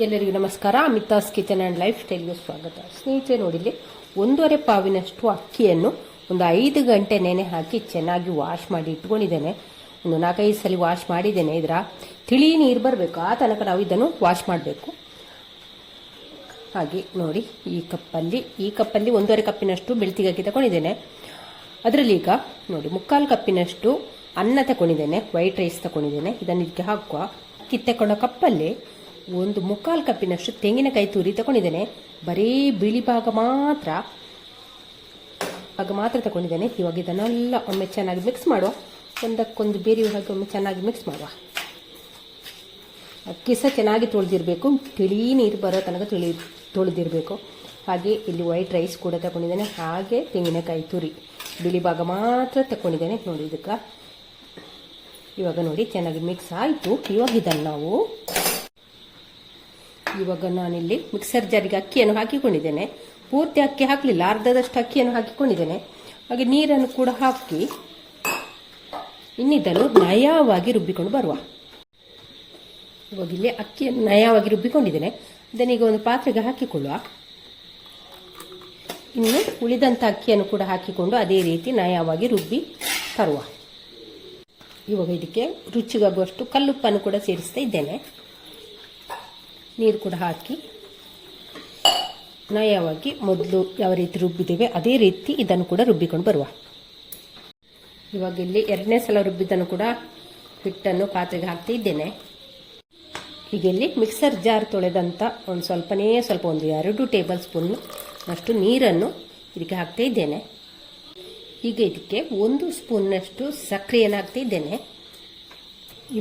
ಎಲ್ಲರಿಗೂ ನಮಸ್ಕಾರ. Amitha's kitchen and life ಸ್ಟೈಲ್ಗೆ ಸ್ವಾಗತ. ಸ್ನೇಹಿತರೆ, ನೋಡಿಲಿ 1.5 ಪಾವಿನಷ್ಟು ಅಕ್ಕಿಯನ್ನು ಒಂದು 5 ಗಂಟೆ ನೆನೆ ಹಾಕಿ ಚೆನ್ನಾಗಿ ವಾಶ್ ಮಾಡಿ ಇಟ್ಕೊಂಡಿದ್ದೇನೆ. ಒಂದು 4-5 ಸಲ ವಾಶ್ ಮಾಡಿದ್ದೇನೆ. ಇದರ ತಿಳಿ ನೀರು ಬರಬೇಕು, ಆ ತನಕ ನಾವು ಇದನ್ನು ವಾಶ್ ಮಾಡಬೇಕು. ಹಾಗೆ ನೋಡಿ, ಈ ಕಪ್ಪಲ್ಲಿ 1.5 ಕಪ್ಪಿನಷ್ಟು ಬೆಳ್ತಿಗೆ ಅಕ್ಕಿ ತಗೊಂಡಿದ್ದೇನೆ. ಅದರಲ್ಲಿ ಈಗ ನೋಡಿ 3/4 ಕಪ್ಪಿನಷ್ಟು ಅನ್ನ ತಗೊಂಡಿದ್ದೇನೆ, ವೈಟ್ ರೈಸ್ ತಗೊಂಡಿದ್ದೇನೆ. ಇದನ್ನು ಇದಕ್ಕೆ ಹಾಕುವ. ಅಕ್ಕಿ ತಗೊಂಡ ಕಪ್ಪಲ್ಲಿ 1/4 ಕಪ್ಪಿನಷ್ಟು ತೆಂಗಿನಕಾಯಿ ತುರಿ ತಗೊಂಡಿದ್ದೇನೆ. ಬರೀ ಬಿಳಿ ಭಾಗ ಮಾತ್ರ ತಗೊಂಡಿದ್ದೇನೆ. ಇವಾಗ ಇದನ್ನೆಲ್ಲ ಒಮ್ಮೆ ಚೆನ್ನಾಗಿ ಮಿಕ್ಸ್ ಮಾಡುವ. ಒಂದಕ್ಕೊಂದು ಬೇರೆ ಹಾಗೆ ಒಮ್ಮೆ ಚೆನ್ನಾಗಿ ಮಿಕ್ಸ್ ಮಾಡುವ. ಅಕ್ಕಿ ಸಹ ಚೆನ್ನಾಗಿ ತೊಳೆದಿರಬೇಕು, ತಿಳಿ ನೀರು ಬರೋ ತನಕ ತೊಳೆದಿರಬೇಕು. ಹಾಗೆ ಇಲ್ಲಿ ವೈಟ್ ರೈಸ್ ಕೂಡ ತಗೊಂಡಿದ್ದೇನೆ. ಹಾಗೆ ತೆಂಗಿನಕಾಯಿ ತುರಿ ಬಿಳಿ ಭಾಗ ಮಾತ್ರ ತಗೊಂಡಿದ್ದೇನೆ. ನೋಡಿ, ಇದಕ್ಕೆ ಇವಾಗ ನೋಡಿ ಚೆನ್ನಾಗಿ ಮಿಕ್ಸ್ ಆಯಿತು. ಇವಾಗ ನಾನಿಲ್ಲಿ ಮಿಕ್ಸರ್ ಜಾರಿಗೆ ಅಕ್ಕಿಯನ್ನು ಹಾಕಿಕೊಂಡಿದ್ದೇನೆ. ಪೂರ್ತಿ ಅಕ್ಕಿ ಹಾಕಲಿಲ್ಲ, ಅರ್ಧದಷ್ಟು ಅಕ್ಕಿಯನ್ನು ಹಾಕಿಕೊಂಡಿದ್ದೇನೆ. ಹಾಗೆ ನೀರನ್ನು ಕೂಡ ಹಾಕಿ ಇನ್ನಿದನ್ನು ನಯವಾಗಿ ರುಬ್ಬಿಕೊಂಡು ಬರುವ. ಇವಾಗ ಇಲ್ಲಿ ಅಕ್ಕಿಯನ್ನು ನಯವಾಗಿ ರುಬ್ಬಿಕೊಂಡಿದ್ದೇನೆ. ಇದನ್ನೀಗ ಒಂದು ಪಾತ್ರೆಗೆ ಹಾಕಿಕೊಳ್ಳುವ. ಇನ್ನು ಉಳಿದಂಥ ಅಕ್ಕಿಯನ್ನು ಕೂಡ ಹಾಕಿಕೊಂಡು ಅದೇ ರೀತಿ ನಯವಾಗಿ ರುಬ್ಬಿ ತರುವ. ಇವಾಗ ಇದಕ್ಕೆ ರುಚಿಗಾಗುವಷ್ಟು ಕಲ್ಲುಪ್ಪನ್ನು ಕೂಡ ಸೇರಿಸ್ತಾ ಇದ್ದೇನೆ. ನೀರು ಕೂಡ ಹಾಕಿ ನಯವಾಗಿ ಮೊದಲು ಯಾವ ರೀತಿ ರುಬ್ಬಿದ್ದೇವೆ ಅದೇ ರೀತಿ ಇದನ್ನು ಕೂಡ ರುಬ್ಬಿಕೊಂಡು ಬರುವ. ಇವಾಗ ಇಲ್ಲಿ 2ನೇ ಸಲ ರುಬ್ಬಿದ್ದನ್ನು ಕೂಡ ಹಿಟ್ಟನ್ನು ಪಾತ್ರೆಗೆ ಹಾಕ್ತಾ ಇದ್ದೇನೆ. ಈಗ ಇಲ್ಲಿ ಮಿಕ್ಸರ್ ಜಾರ್ ತೊಳೆದಂಥ ಸ್ವಲ್ಪ 2 ಟೇಬಲ್ ಸ್ಪೂನ್ ಅಷ್ಟು ನೀರನ್ನು ಇದಕ್ಕೆ ಹಾಕ್ತಾ ಇದ್ದೇನೆ. ಈಗ ಇದಕ್ಕೆ 1 ಸ್ಪೂನ್ನಷ್ಟು ಸಕ್ಕರೆಯನ್ನು ಹಾಕ್ತಾ ಇದ್ದೇನೆ.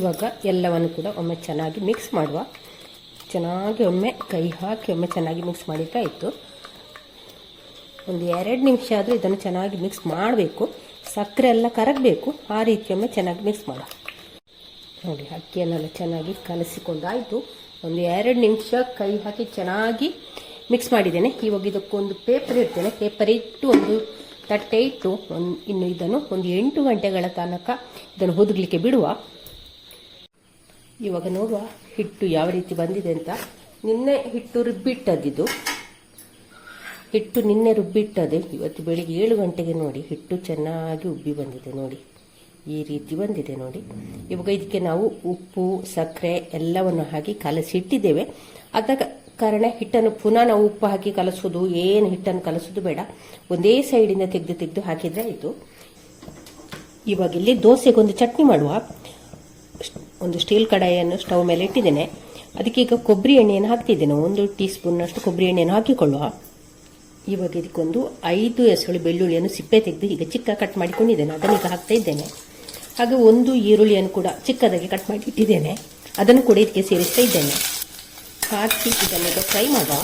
ಇವಾಗ ಎಲ್ಲವನ್ನು ಕೂಡ ಒಮ್ಮೆ ಚೆನ್ನಾಗಿ ಮಿಕ್ಸ್ ಮಾಡುವ. ಚೆನ್ನಾಗಿ ಒಮ್ಮೆ ಕೈ ಹಾಕಿ ಒಮ್ಮೆ ಚೆನ್ನಾಗಿ ಮಿಕ್ಸ್ ಮಾಡಿದ್ರೆ ಆಯಿತು. ಒಂದು 2 ನಿಮಿಷ ಆದರೂ ಇದನ್ನು ಚೆನ್ನಾಗಿ ಮಿಕ್ಸ್ ಮಾಡಬೇಕು. ಸಕ್ಕರೆ ಎಲ್ಲ ಕರಗಬೇಕು, ಆ ರೀತಿ ಒಮ್ಮೆ ಚೆನ್ನಾಗಿ ಮಿಕ್ಸ್ ಮಾಡುವ. ನೋಡಿ, ಅಕ್ಕಿಯನ್ನೆಲ್ಲ ಚೆನ್ನಾಗಿ ಕಲಸಿಕೊಂಡಾಯಿತು. ಒಂದು 2 ನಿಮಿಷ ಕೈ ಹಾಕಿ ಚೆನ್ನಾಗಿ ಮಿಕ್ಸ್ ಮಾಡಿದ್ದೇನೆ. ಇವಾಗ ಇದಕ್ಕೊಂದು ಪೇಪರ್ ಇಡ್ತೇನೆ. ಪೇಪರ್ ಇಟ್ಟು ಒಂದು ತಟ್ಟೆ ಇಟ್ಟು ಇನ್ನು ಇದನ್ನು ಒಂದು 8 ಗಂಟೆಗಳ ತನಕ ಇದನ್ನು ಹುದುಗಲಿಕ್ಕೆ ಬಿಡುವ. ಇವಾಗ ನೋಡುವ ಹಿಟ್ಟು ಯಾವ ರೀತಿ ಬಂದಿದೆ ಅಂತ. ನಿನ್ನೆ ಹಿಟ್ಟು ರುಬ್ಬಿಟ್ಟದ್ದು. ಇವತ್ತು ಬೆಳಿಗ್ಗೆ 7 ಗಂಟೆಗೆ ನೋಡಿ ಹಿಟ್ಟು ಚೆನ್ನಾಗಿ ಉಬ್ಬಿ ಬಂದಿದೆ. ನೋಡಿ, ಈ ರೀತಿ ಬಂದಿದೆ ನೋಡಿ. ಇವಾಗ ಇದಕ್ಕೆ ನಾವು ಉಪ್ಪು, ಸಕ್ಕರೆ ಎಲ್ಲವನ್ನು ಹಾಕಿ ಕಲಸಿಟ್ಟಿದ್ದೇವೆ. ಅದ ಕಾರಣ ಹಿಟ್ಟನ್ನು ಪುನಃ ನಾವು ಉಪ್ಪು ಹಾಕಿ ಕಲಸೋದು, ಏನು ಹಿಟ್ಟನ್ನು ಕಲಸೋದು ಬೇಡ. ಒಂದೇ ಸೈಡಿಂದ ತೆಗೆದು ಹಾಕಿದ್ರೆ ಆಯಿತು. ಇವಾಗ ಇಲ್ಲಿ ದೋಸೆಗೊಂದು ಚಟ್ನಿ ಮಾಡುವ. ಒಂದು ಸ್ಟೀಲ್ ಕಡಾಯಿಯನ್ನು ಸ್ಟವ್ ಮೇಲೆ ಇಟ್ಟಿದ್ದೇನೆ. ಅದಕ್ಕೆ ಈಗ ಕೊಬ್ಬರಿ ಎಣ್ಣೆಯನ್ನು ಹಾಕ್ತಿದ್ದೇನೆ. 1 ಟೀ ಸ್ಪೂನ್ನಷ್ಟು ಕೊಬ್ಬರಿ ಎಣ್ಣೆಯನ್ನು ಹಾಕಿಕೊಳ್ಳುವ. ಇವಾಗ ಇದಕ್ಕೊಂದು 5 ಎಸಳು ಬೆಳ್ಳುಳ್ಳಿಯನ್ನು ಸಿಪ್ಪೆ ತೆಗೆದು ಈಗ ಚಿಕ್ಕ ಕಟ್ ಮಾಡಿಕೊಂಡಿದ್ದೇನೆ, ಅದನ್ನು ಈಗ ಹಾಕ್ತಾ ಇದ್ದೇನೆ. ಹಾಗೆ 1 ಈರುಳ್ಳಿಯನ್ನು ಕೂಡ ಚಿಕ್ಕದಾಗಿ ಕಟ್ ಮಾಡಿ ಇಟ್ಟಿದ್ದೇನೆ, ಅದನ್ನು ಕೂಡ ಇದಕ್ಕೆ ಸೇರಿಸ್ತಾ ಇದ್ದೇನೆ. ಹಾಕಿ ಇದನ್ನು ಫ್ರೈ ಮಾಡುವ.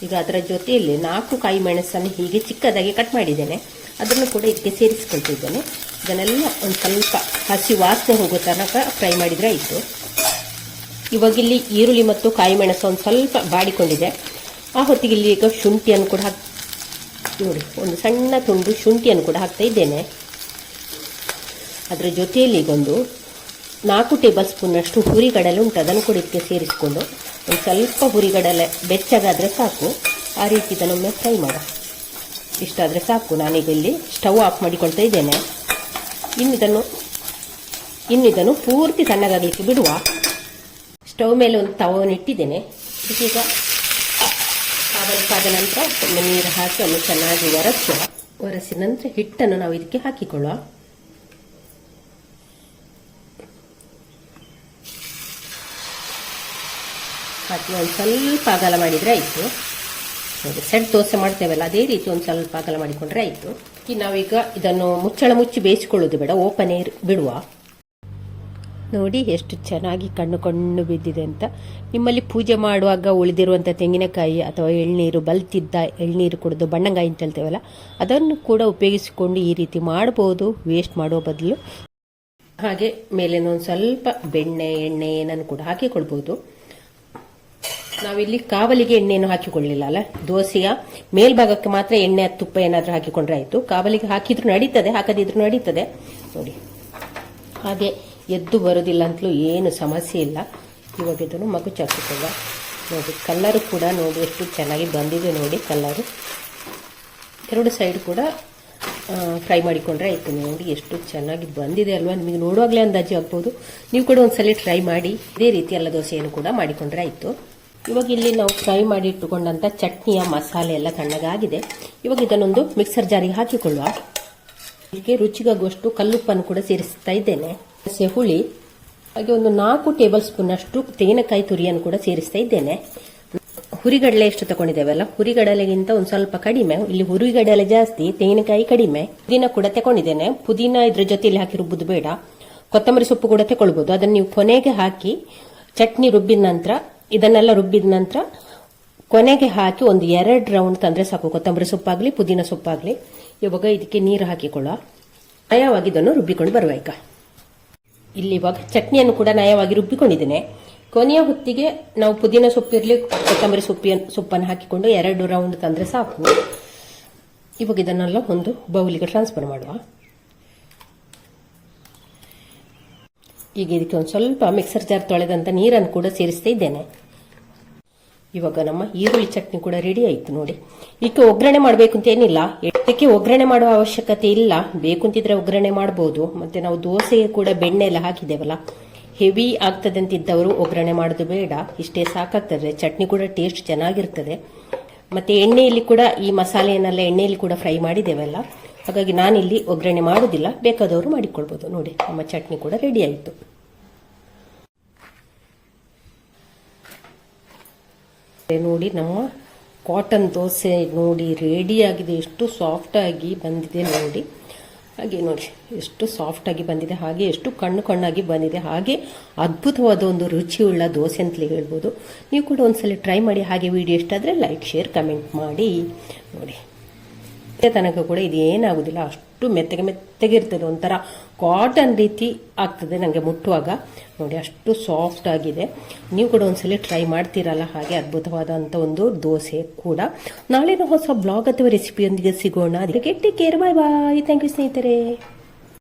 ಈಗ ಅದರ ಜೊತೆಯಲ್ಲಿ 4 ಕಾಯಿ ಮೆಣಸನ್ನು ಹೀಗೆ ಚಿಕ್ಕದಾಗಿ ಕಟ್ ಮಾಡಿದ್ದೇನೆ, ಅದನ್ನು ಕೂಡ ಇದಕ್ಕೆ ಸೇರಿಸ್ಕೊಳ್ತಿದ್ದೇನೆ. ಇದನ್ನೆಲ್ಲ ಒಂದು ಸ್ವಲ್ಪ ಹಸಿ ವಾಸನೆ ಹೋಗೋ ತನಕ ಫ್ರೈ ಮಾಡಿದರೆ ಆಯಿತು. ಇವಾಗ ಇಲ್ಲಿ ಈರುಳ್ಳಿ ಮತ್ತು ಕಾಯಿ ಮೆಣಸು ಒಂದು ಸ್ವಲ್ಪ ಬಾಡಿಕೊಂಡಿದೆ. ಆ ಹೊತ್ತಿಗೆ ಇಲ್ಲಿ ಈಗ ಶುಂಠಿಯನ್ನು ಕೂಡ ನೋಡಿ, ಒಂದು ಸಣ್ಣ ತುಂಡು ಶುಂಠಿಯನ್ನು ಕೂಡ ಹಾಕ್ತಾ ಇದ್ದೇನೆ. ಅದರ ಜೊತೆಯಲ್ಲಿ ಈಗೊಂದು 4 ಟೇಬಲ್ ಸ್ಪೂನ್ನಷ್ಟು ಹುರಿಗಡಲೆ ಉಂಟು, ಅದನ್ನು ಕೂಡ ಇದಕ್ಕೆ ಸೇರಿಸಿಕೊಂಡು ಒಂದು ಸ್ವಲ್ಪ ಹುರಿಗಡಲೆ ಬೆಚ್ಚಗಾದರೆ ಸಾಕು. ಆ ರೀತಿ ಇದನ್ನೊಮ್ಮೆ ಫ್ರೈ ಮಾಡ. ಇಷ್ಟಾದರೆ ಸಾಕು. ನಾನೀಗ ಇಲ್ಲಿ ಸ್ಟವ್ ಆಫ್ ಮಾಡಿಕೊಳ್ತಾ ಇದ್ದೇನೆ. ಇನ್ನಿದನ್ನು ಪೂರ್ತಿ ತಣ್ಣಗಾಗಲಿಕ್ಕೆ ಬಿಡುವ. ಸ್ಟವ್ ಮೇಲೆ ಒಂದು ತವವನ್ನು ಇಟ್ಟಿದ್ದೇನೆ. ಇದೀಗ ಕಾದ ನಂತರ ಒಮ್ಮೆ ನೀರು ಹಾಕಿ ಒಮ್ಮೆ ಚೆನ್ನಾಗಿ ಒರೆಸಿದ ನಂತರ ಹಿಟ್ಟನ್ನು ನಾವು ಇದಕ್ಕೆ ಹಾಕಿಕೊಳ್ಳುವ. ಹಾಕಿ ಒಂದು ಸ್ವಲ್ಪ ಅಗಲ ಮಾಡಿದರೆ ಆಯಿತು. ನೋಡಿ, ಸೆಟ್ ದೋಸೆ ಮಾಡ್ತೇವಲ್ಲ ಅದೇ ರೀತಿ ಒಂದು ಸ್ವಲ್ಪ ಅಗಲ ಮಾಡಿಕೊಂಡ್ರೆ ಆಯಿತು. ನಾವೀಗ ಇದನ್ನು ಮುಚ್ಚಳ ಮುಚ್ಚಿ ಬೇಯಿಸಿಕೊಳ್ಳೋದು ಬೇಡ, ಓಪನ್ ಏರ್ ಬಿಡುವ. ನೋಡಿ ಎಷ್ಟು ಚೆನ್ನಾಗಿ ಕಣ್ಣು ಬಿದ್ದಿದೆ ಅಂತ. ನಿಮ್ಮಲ್ಲಿ ಪೂಜೆ ಮಾಡುವಾಗ ಉಳಿದಿರುವಂಥ ತೆಂಗಿನಕಾಯಿ ಅಥವಾ ಎಳ್ನೀರು, ಬಲ್ತಿದ್ದ ಎಳ್ನೀರು ಕುಡಿದು ಬಣ್ಣಂಗಾಯಿ ಅಂತ ಹೇಳ್ತೇವಲ್ಲ, ಅದನ್ನು ಕೂಡ ಉಪಯೋಗಿಸಿಕೊಂಡು ಈ ರೀತಿ ಮಾಡ್ಬೋದು, ವೇಸ್ಟ್ ಮಾಡುವ ಬದಲು. ಹಾಗೆ ಮೇಲಿನ ಒಂದು ಸ್ವಲ್ಪ ಎಣ್ಣೆ ಏನನ್ನು ಕೂಡ ಹಾಕಿಕೊಳ್ಬೋದು. ನಾವಿಲ್ಲಿ ಕಾವಲಿಗೆ ಎಣ್ಣೆಯನ್ನು ಹಾಕಿಕೊಳ್ಳಿಲ್ಲ ಅಲ್ಲ, ದೋಸೆಯ ಮೇಲ್ಭಾಗಕ್ಕೆ ಮಾತ್ರ ಎಣ್ಣೆ ತುಪ್ಪ ಏನಾದರೂ ಹಾಕಿಕೊಂಡ್ರೆ ಆಯಿತು. ಕಾವಲಿಗೆ ಹಾಕಿದ್ರು ನಡೀತದೆ, ಹಾಕದಿದ್ರು ನಡೀತದೆ. ನೋಡಿ, ಹಾಗೆ ಎದ್ದು ಬರೋದಿಲ್ಲ ಅಂತಲೂ ಏನು ಸಮಸ್ಯೆ ಇಲ್ಲ. ಇವಾಗ ಇದನ್ನು ಮಗುಚಿ ಹಾಕಿಕೊಳ್ಳ. ನೋಡಿ ಕಲ್ಲರು ಕೂಡ ನೋಡಿ ಎಷ್ಟು ಚೆನ್ನಾಗಿ ಬಂದಿದೆ ನೋಡಿ ಕಲ್ಲರು. ಎರಡು ಸೈಡ್ ಕೂಡ ಫ್ರೈ ಮಾಡಿಕೊಂಡ್ರೆ ಆಯಿತು. ನೋಡಿ ಎಷ್ಟು ಚೆನ್ನಾಗಿ ಬಂದಿದೆ ಅಲ್ವಾ, ನಿಮಗೆ ನೋಡುವಾಗಲೇ ಅಂದಾಜು ಆಗ್ಬೋದು. ನೀವು ಕೂಡ ಒಂದ್ಸಲ ಟ್ರೈ ಮಾಡಿ ಇದೇ ರೀತಿ ಎಲ್ಲ ದೋಸೆಯನ್ನು ಕೂಡ ಮಾಡಿಕೊಂಡ್ರೆ ಆಯಿತು. ಇವಾಗ ಇಲ್ಲಿ ನಾವು ಫ್ರೈ ಮಾಡಿ ಇಟ್ಟುಕೊಂಡಂಥ ಚಟ್ನಿಯ ಮಸಾಲೆ ಎಲ್ಲ ತಣ್ಣಗಾಗಿದೆ. ಇವಾಗ ಇದನ್ನೊಂದು ಮಿಕ್ಸರ್ ಜಾರಿಗೆ ಹಾಕಿಕೊಳ್ಳುವ. ಇದಕ್ಕೆ ರುಚಿಗಾಗುವಷ್ಟು ಕಲ್ಲುಪ್ಪನ್ನು ಕೂಡ ಸೇರಿಸ್ತಾ ಇದ್ದೇನೆ. ಹುಳಿ ಹಾಗೆ ಒಂದು 4 ಟೇಬಲ್ ಸ್ಪೂನ್ ಅಷ್ಟು ತೆಂಗಿನಕಾಯಿ ತುರಿಯನ್ನು ಕೂಡ ಸೇರಿಸ್ತಾ ಇದ್ದೇನೆ. ಹುರಿಗಡಲೆ ಎಷ್ಟು ತಗೊಂಡಿದ್ದೇವಲ್ಲ, ಹುರಿಗಡಲೆಗಿಂತ ಒಂದು ಸ್ವಲ್ಪ ಕಡಿಮೆ. ಇಲ್ಲಿ ಹುರಿಗಡಲೆ ಜಾಸ್ತಿ, ತೆಂಗಿನಕಾಯಿ ಕಡಿಮೆ. ಪುದೀನ ಕೂಡ ತಗೊಂಡಿದ್ದೇನೆ. ಪುದೀನ ಇದ್ರ ಜೊತೆಯಲ್ಲಿ ಹಾಕಿ ರುಬ್ಬುದು ಬೇಡ. ಕೊತ್ತಂಬರಿ ಸೊಪ್ಪು ಕೂಡ ತಗೊಳ್ಬಹುದು. ಅದನ್ನು ನೀವು ಕೊನೆಗೆ ಹಾಕಿ ಚಟ್ನಿ ರುಬ್ಬಿದ ನಂತರ, ಇದನ್ನೆಲ್ಲ ರುಬ್ಬಿದ ನಂತರ ಕೊನೆಗೆ ಹಾಕಿ ಒಂದು 2 ರೌಂಡ್ ತಂದ್ರೆ ಸಾಕು. ಕೊತ್ತಂಬರಿ ಸೊಪ್ಪಾಗ್ಲಿ ಪುದೀನ ಸೊಪ್ಪಾಗ್ಲಿ. ಇವಾಗ ಇದಕ್ಕೆ ನೀರು ಹಾಕಿಕೊಳ್ಳುವ. ನಯವಾಗಿ ಇದನ್ನು ರುಬ್ಬಿಕೊಂಡು ಬರುವ. ಈಗ ಇಲ್ಲಿ ಇವಾಗ ಚಟ್ನಿಯನ್ನು ಕೂಡ ನಯವಾಗಿ ರುಬ್ಬಿಕೊಂಡಿದ್ದೇನೆ. ಕೊನೆಯ ಹೊತ್ತಿಗೆ ನಾವು ಪುದೀನ ಸೊಪ್ಪಿರಲಿ ಕೊತ್ತಂಬರಿ ಸೊಪ್ಪನ್ನು ಹಾಕಿಕೊಂಡು 2 ರೌಂಡ್ ತಂದ್ರೆ ಸಾಕು. ಇವಾಗ ಇದನ್ನೆಲ್ಲ ಒಂದು ಬೌಲಿಗೆ ಟ್ರಾನ್ಸ್ಫರ್ ಮಾಡುವ. ಈಗ ಇದಕ್ಕೆ ಒಂದು ಸ್ವಲ್ಪ ಮಿಕ್ಸರ್ ಜಾರ್ ತೊಳೆದಂತ ನೀರನ್ನು ಕೂಡ ಸೇರಿಸ್ತಾ ಇದ್ದೇನೆ. ಇವಾಗ ನಮ್ಮ ಈರುಳ್ಳಿ ಚಟ್ನಿ ಕೂಡ ರೆಡಿ ಆಯಿತು ನೋಡಿ. ಇದಕ್ಕೆ ಒಗ್ಗರಣೆ ಮಾಡಬೇಕು ಅಂತ ಏನಿಲ್ಲ. ಇದಕ್ಕೆ ಒಗ್ಗರಣೆ ಮಾಡುವ ಅವಶ್ಯಕತೆ ಇಲ್ಲ. ಬೇಕಂತಿದ್ರೆ ಒಗ್ಗರಣೆ ಮಾಡಬಹುದು. ಮತ್ತೆ ನಾವು ದೋಸೆಗೆ ಕೂಡ ಬೆಣ್ಣೆ ಎಲ್ಲ ಹಾಕಿದ್ದೇವಲ್ಲ, ಹೆವಿ ಆಗ್ತದೆ ಅಂತಿದ್ದವರು ಒಗ್ಗರಣೆ ಮಾಡೋದು ಬೇಡ. ಇಷ್ಟೇ ಸಾಕಾಗ್ತದೆ. ಚಟ್ನಿ ಕೂಡ ಟೇಸ್ಟ್ ಚೆನ್ನಾಗಿರ್ತದೆ. ಮತ್ತೆ ಎಣ್ಣೆಯಲ್ಲಿ ಕೂಡ ಈ ಮಸಾಲೆಯನ್ನೆಲ್ಲ ಎಣ್ಣೆಯಲ್ಲಿ ಕೂಡ ಫ್ರೈ ಮಾಡಿದ್ದೇವಲ್ಲ, ಹಾಗಾಗಿ ನಾನಿಲ್ಲಿ ಒಗ್ಗರಣೆ ಮಾಡೋದಿಲ್ಲ. ಬೇಕಾದವರು ಮಾಡಿಕೊಳ್ಬಹುದು. ನೋಡಿ ನಮ್ಮ ಚಟ್ನಿ ಕೂಡ ರೆಡಿ ಆಯಿತು. ನೋಡಿ ನಮ್ಮ ಕಾಟನ್ ದೋಸೆ ನೋಡಿ ರೆಡಿ ಆಗಿದೆ. ಎಷ್ಟು ಸಾಫ್ಟ್ ಆಗಿ ಬಂದಿದೆ ನೋಡಿ. ಹಾಗೆ ನೋಡಿ ಎಷ್ಟು ಸಾಫ್ಟ್ ಆಗಿ ಬಂದಿದೆ, ಹಾಗೆ ಎಷ್ಟು ಕಣ್ಣಾಗಿ ಬಂದಿದೆ. ಹಾಗೆ ಅದ್ಭುತವಾದ ಒಂದು ರುಚಿಯುಳ್ಳ ದೋಸೆ ಅಂತಲೇ ಹೇಳ್ಬೋದು. ನೀವು ಕೂಡ ಒಂದ್ಸಲ ಟ್ರೈ ಮಾಡಿ. ಹಾಗೆ ವಿಡಿಯೋ ಇಷ್ಟ ಆದರೆ ಲೈಕ್ ಶೇರ್ ಕಮೆಂಟ್ ಮಾಡಿ. ನೋಡಿ ತನಕ ಕೂಡ ಇದು ಏನಾಗುದಿಲ್ಲ, ಅಷ್ಟು ಮೆತ್ತಗೆ ಇರ್ತದೆ. ಒಂಥರ ಕಾಟನ್ ರೀತಿ ಆಗ್ತದೆ ನನಗೆ ಮುಟ್ಟುವಾಗ. ನೋಡಿ ಅಷ್ಟು ಸಾಫ್ಟ್ ಆಗಿದೆ. ನೀವು ಕೂಡ ಒಂದ್ಸಲ ಟ್ರೈ ಮಾಡ್ತೀರಲ್ಲ. ಹಾಗೆ ಅದ್ಭುತವಾದಂಥ ಒಂದು ದೋಸೆ ಕೂಡ. ನಾಳೆ ಹೊಸ ಬ್ಲಾಗ್ ಅಥವಾ ರೆಸಿಪಿಯೊಂದಿಗೆ ಸಿಗೋಣ. ಅದಕ್ಕೆ take care. Bye bye. Thank you ಸ್ನೇಹಿತರೆ.